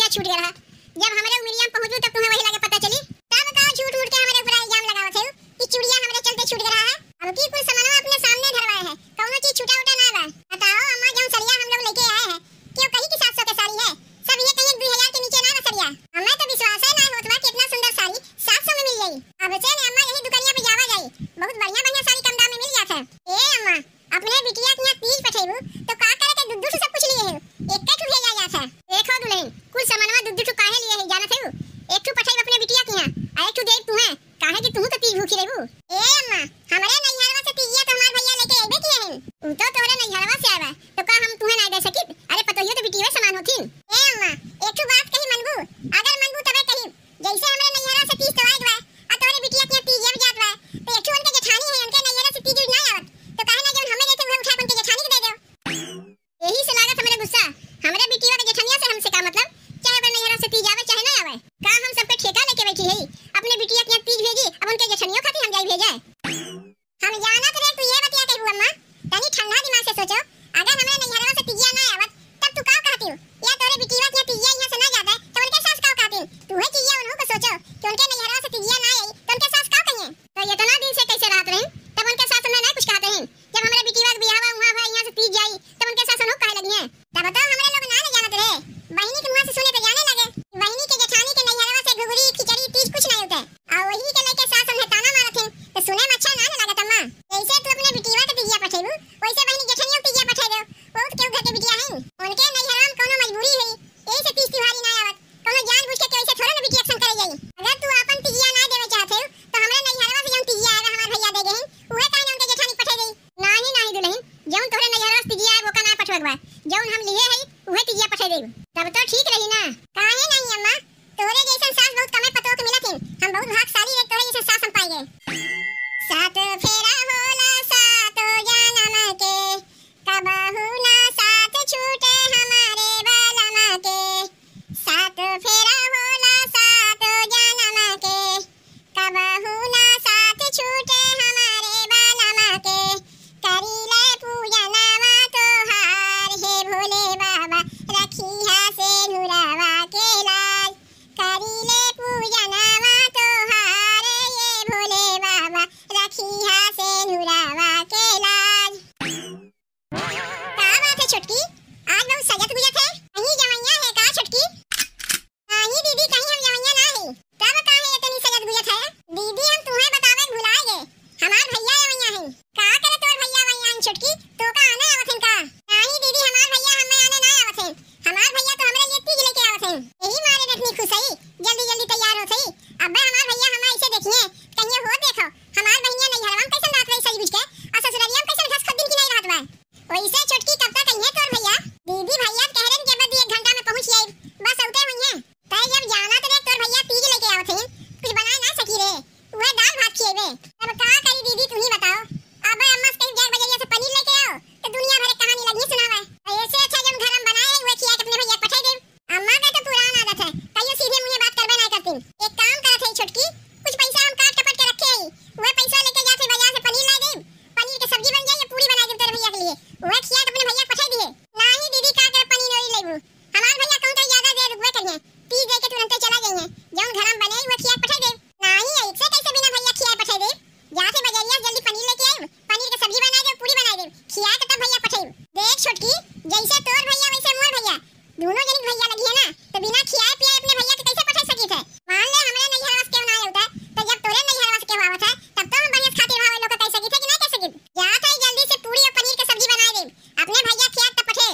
पता छूट गया। जब हमरे उमिरिया पहुंचू तब तुम्हें वही लगे पता चली। तब का झूठ मूठ के हमरे ऊपर इल्जाम लगावत है कि चूड़िया हमरे चलते छूट गया है। अब की कुल सामान अपने सामने धरवाए है, कौनो चीज छूटा उटा ना बा। बताओ अम्मा जो सरिया हम लोग लेके आए हैं क्यों कहीं की 700 के साड़ी है, सब ये कहीं 2000 के नीचे ना बा सरिया। हमें तो विश्वास है ना होत बा कि इतना सुंदर साड़ी 700 में मिल जाई। अब से ने अम्मा यही दुकानिया पे जावा जाई, बहुत बढ़िया बढ़िया साड़ी कम दाम में मिल जात है। ए अम्मा अपने बिटिया के यहाँ तीज पठेबू तो का करे के दुद्दू से सब कुछ लिए है, एक ठू भेजा जात है। देखो दुल्हन कुल सामानवा दुद्दू काहे लिए है जानत है, एक ठू पठेब अपने बिटिया के यहाँ आ एक ठू देब तुम्हें, काहे कि तू तो तीज भूखी रहबू। ए अम्मा हमरे नैहरवा से तीजिया तो हमार भैया लेके आइबे किए हैं, उ तो तोरे नैहरवा से आवा तो का हम तुम्हें ना दे सकित। अरे पतोहियो तो बिटिया समान होथिन। ए अम्मा एक ठू बात कही मनबू, अगर मनबू तबे कही। जैसे हमरे नैहरवा से तीज तो आइल बा आ तोरे बिटिया के तीज अब जात बा तो एक ठू उनके जेठानी है, उनके नैहरवा से तीज ना आवत तो काहे ना जब हमें देते हुए उठा उनके जेठानी को दे दो। यही से लागत हमरे गुस्सा, हमरे बिटिया के जेठनिया से हमसे का मतलब, चाहे वो नैहरवा से तीज आवे चाहे ना आवे। का हम सब पे ठेका लेके बैठी है अपने बिटिया के तीज भेजी, अब उनके जेठनियों खातिर हम जाई भेजे। हम जानत रे तू ये बतिया कहबू अम्मा, तनी ठंडा दिमाग से सोचो, अगर हमरे नैहरवा से तीजिया ना आवत तब तू का कहती, या तोरे बिटिया के तीजिया यहां से ना जाता तो उनके सास का कहती। तू है चीजिया उन्हों को सोचो कि उनके नैहरवा से तीजिया ना आई तो उनके सास का कहिए। तो इतना दिन से कैसे रात रही तब उनके सास हमने ना कुछ कहते हैं, जब हमरे बिटिया के बियाह हुआ है यहां से तीज जाई तब उनके सास उन्हों कहे लगी है। तब तो हमरे लोग ना जानत रे, बहिनी के मुंह से सुने तो जाने लगे बहिनी के जेठानी के नैहरवा से घुघरी खिचड़ी तीज कुछ नहीं होता आ वही के लेके सास हमने ताना मारत है तो सुने में अच्छा ना लागत अम्मा। जैसे तू अपने बिटिया के तीजिया पठेबू वैसे बहिनी जेठनिया के तीजिया पठे दो, बहुत केहू घर के बिटिया है उनके नैहरवा में कोनो मजबूरी है यही से तीज त्योहारी ना आवत, कोनो जानबूझ के वैसे थोड़ा ना बिटिया संग करे जाई। अगर तू अपन तीजिया ना देवे चाहते हो तो हमरे नैहरवा से जौन तीजिया आवे हमार भैया दे गए उहे काहे ना उनके जेठानी पठे देई। नहीं दुल्हन जौन तोरे नैहरवा से तीजिया आवे वो का ना पठवेबा, जौन हम लिए है उहे तीजिया पठे देब तब तो ठीक रही ना। काहे नहीं अम्मा, तोरे जैसन सास बहुत कमे पतो के मिलत है, हम बहुत भाग्यशाली रे तोरे जैसन सास हम पाई गए। सात फेरा होला सातो जन्म के कबहू ना साथ छूटे हमारे बलमा के, सात फेरा होला सातो जन्म के कबहू ना साथ छूटे हमारे बलमा के, करीले पूजनवा तोहार हे भोले बाबा रखिया से नुरावा के लाज, करीले पूजनवा तोहार ये भोले बाबा रखिया से नुरावा के लाज। का बात है छोटकी, आज बहुत सजत गुजत है, कहीं जवैया है का छोटकी? नहीं दीदी कहीं हम जवैया ना है, तब काहे इतनी सजत गुजत है? दीदी हम तुम्हें बतावे भुला गए, हमार भैया जवैया है। का करे तोर भैया वैया है छोटकी, तो का आने आवत है का? नहीं दीदी हमार भैया हमें आने ना आवत है, हमार भैया तो हमरे लिए तीज लेके आवत है, यही मारे इतनी खुश है जल्दी जल्दी तैयार होत है। अब्बे हमार भैया हमें ऐसे देखिए कहीं हो देखो हमार बहनिया नैहरवा में कैसन रात रही सज बुझ के और ससुरालिया में कैसन घस खदिन की नहीं रात बा। वैसे छोटकी कब तक कहिए तोर भैया? दीदी भैया कह रहे के बाद 1 घंटा में पहुंच जाए बस औते हुई है। तय जब जाना तो रे तोर भैया तीज लेके आवत है, कुछ बना ना सकी रे, वह दाल भात खिएबे। अब का करी दीदी तुम ही बताओ। अब अम्मा से कहीं जाग बजरिया से पनीर लेके आओ तो दुनिया भर की कहानी लगी सुनावे, ऐसे अच्छा जब घर हम बनाए वह खिया के अपने भैया पठे दे। अम्मा का तो पुराना आदत है कहियो सीधे मुंह बात करबे ना करती। एक काम करत है छोटकी, कुछ पैसा हम काट कपट के रखे है वह पैसा लेके जाते बाजार से पनीर ला दे, पनीर की सब्जी बन जाए पूरी बना दे तेरे भैया के लिए, वह खिया के अपने भैया पठे दिए। नहीं दीदी का कर पनीर नहीं लेबू, हमार भैया कहूं तो ज्यादा देर रुकवे करिए, तीज दे के तुरंत चला जाइए, जौन घर हम बने वह खिया पठे दे। नहीं ऐसे कैसे बिना भैया खिया पठे दे, जाते बजरिया जल्दी पनीर लेके आए, पनीर की सब्जी बना दे पूरी बना दे, खिया के तब भैया पठे। देख छोटकी जैसे तोर भैया वैसे मोर भैया, दोनों जन भैया लगी है ना तो बिना खियाए पियाए अपने भैया के कैसे पठे सकी थे? मान ले हमरे नैहरवा से केहू ना होता तो जब तोरे नैहरवा से केहू आवत है तब तो हम बढ़िया खातिर भाव लोग कह सकी थे कि नहीं कह सकी। जात है जल्दी से पूरी और पनीर की सब्जी बना दे, अपने भैया खिया तब पठे।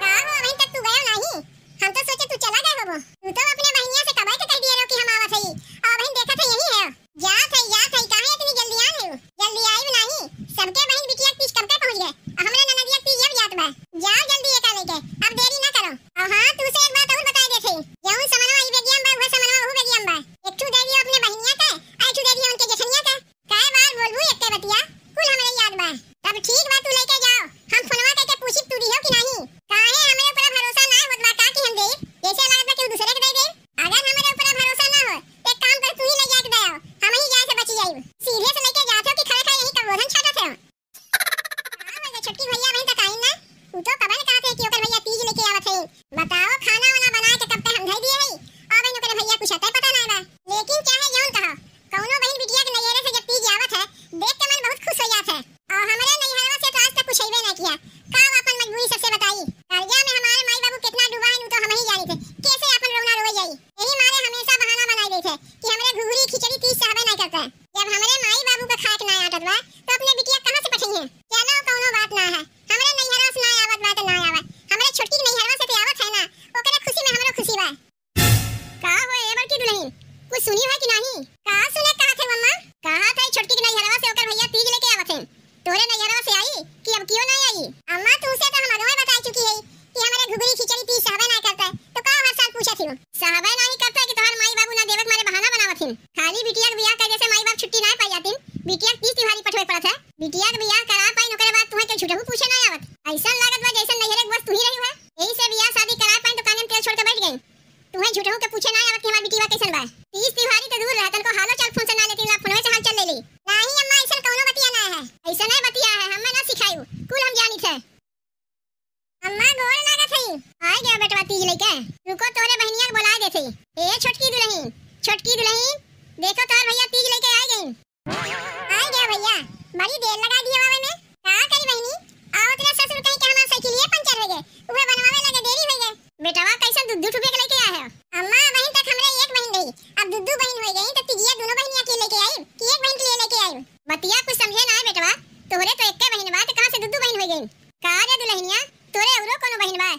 का हो अभी तक तू गयो नहीं, हम तो सोचे तू चला गया होबो, तू तो अपने बहनिया से कबे के कह दिए रो कि हम आवत हई और बहन देखत है यही है। जात है काहे इतनी जल्दी आ रहे हो? जल्दी आई नहीं, सबके बहन बिटिया तीज कब के पहुंच गए, हमरे ननदिया तीज अब जात बा, जाओ जल्दी एका लेके अब देरी ना करो। और हां तू हो। साहबे नहीं करता कि तोहर माई बाबू ना देवत मारे बहाना बनावथिन। खाली बिटिया के बियाह करे जैसे माई बाप छुट्टी ना पाई जातिन, बिटिया 30 तिवारी पठवे पड़त है। बिटिया के बियाह करा पाई ओकरे बाद तुहे के झूठहू पूछे ना आवत। ऐसा लागत बा जैसे नैहरे के बस तू ही रही है। यही से बियाह शादी करा पाई तो कान में तेल छोड़ के बैठ गई। तुहे झूठहू के पूछे ना आवत कि हमार बिटिया कैसन बा। 30 तिवारी तो दूर रहतन को हालो चल फोन से ना लेती ला फोनवे से हाल चल ले ली। नहीं अम्मा ऐसा कोनो बतिया ना है। ऐसा नहीं बतिया है, हमें ना सिखायू, कुल हम जानी थे। अम्मा गोर लागत हई। आइ गया बेटवा तीज लेके। रुको तोरे बहनिया के बुला देथई। ए छोटकी दुल्हन, छोटकी दुल्हन, देखो तोर भैया तीज लेके आ गई। आ गया भैया, बड़ी देर लगा दी आवे में। का करी बहनी? आवत रे ससुर कहीं के हमार साइकिलिए पंचर हो गए, उहे बनवावे लगे देरी हो गए। बेटवा कैसन दूध ठुपे के लेके आए हो? अम्मा बहन तक हमरे एक बहन रही, अब दुद्दू बहन हो गई तो तीजिया दोनों बहनिया के लेके आई कि एक बहन के लिए लेके आई? बतिया कुछ समझे ना बेटवा, तोरे तो एक्के बहन बा त कहां से दुद्दू बहन हो गई? का रे दुल्हनिया, तोरे औरो कोनो बहन बा?